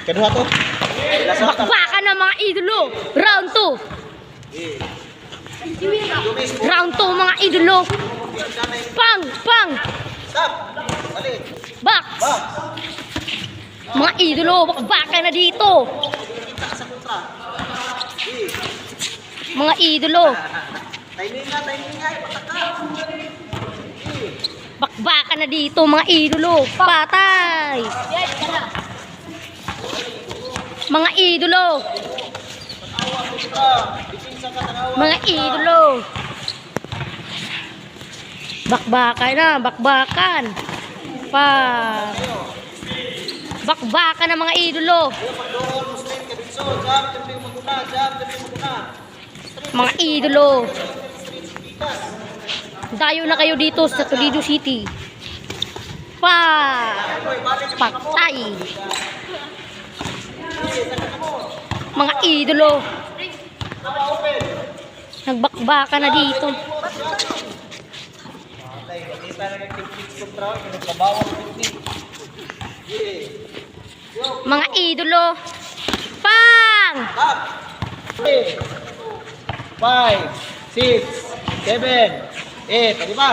Kedua to. Bakbakan ng mga idolo. Round 2. Round 2 mga idolo. Pang. Stop. Balik. Box. Box. Mga idolo, bakbakan na dito. Kita sa kontra. Mga idolo. Timing nga. Pataka. Bakbakan na dito mga idolo. Patay. Mga idolo. Mga idolo. Bakbakan. Bakbakan na mga idolo. Mga idolo. Dayo na kayo dito sa Toledo City. Patay. Mga idolo. Nagbakbakan na dito. Mga idolo. Pang! 5, 6, 7, 8. Di ba?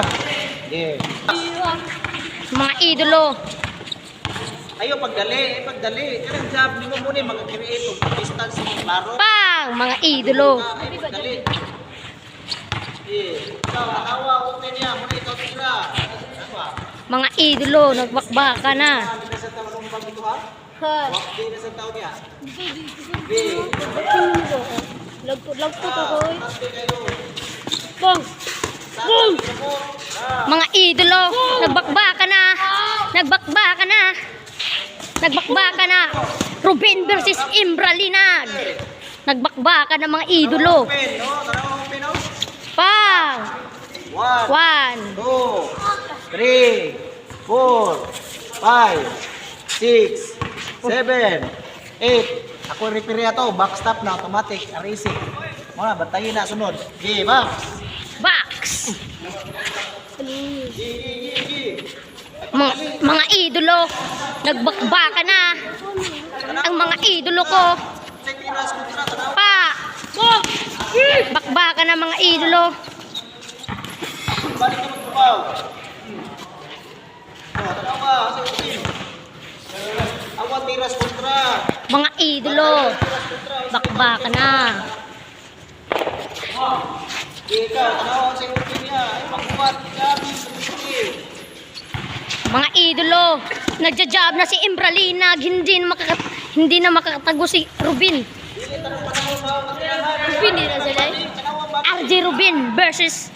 Mga idolo. Ayo pagdali. Kanang job ni mo muna mag-create og distance ng klaro. Pang! Mga idolo. Ay pagdali. Ikaw awa open niya muna ikaw tira. Mga idolo, nagbakbakan na. Di na sa taon ng pagito ha? Di na sa taon niya. Lagpo to ko. Pang! Mga idolo, nagbakbakan na. Ruben versus Imbralinag. Nagbakbakan na mga idolo. Open, no? Tara open, no? Pang! 1, 1. 2, 3, 4, 5, 6, 7, 8. Ako repair niya to, backstop na automatic, racing. Mga bantayin na sunod. Box. Box. Mga idolo, nagbakbakan na. Ang mga idolo ko. Bakbakan na mga idolo. Balik ka magtubaw. Tanawa, sa utin. Awat tiras kontra. Mga idolo, bakbakan na. Ika, tanawa sa utin niya. Ay, magbuhat. Gabi sa utin. Mga idolo, nagja-job na si Imbralinag, hindi na makakatago si Ruben. Ruben din na sila. RJ Ruben versus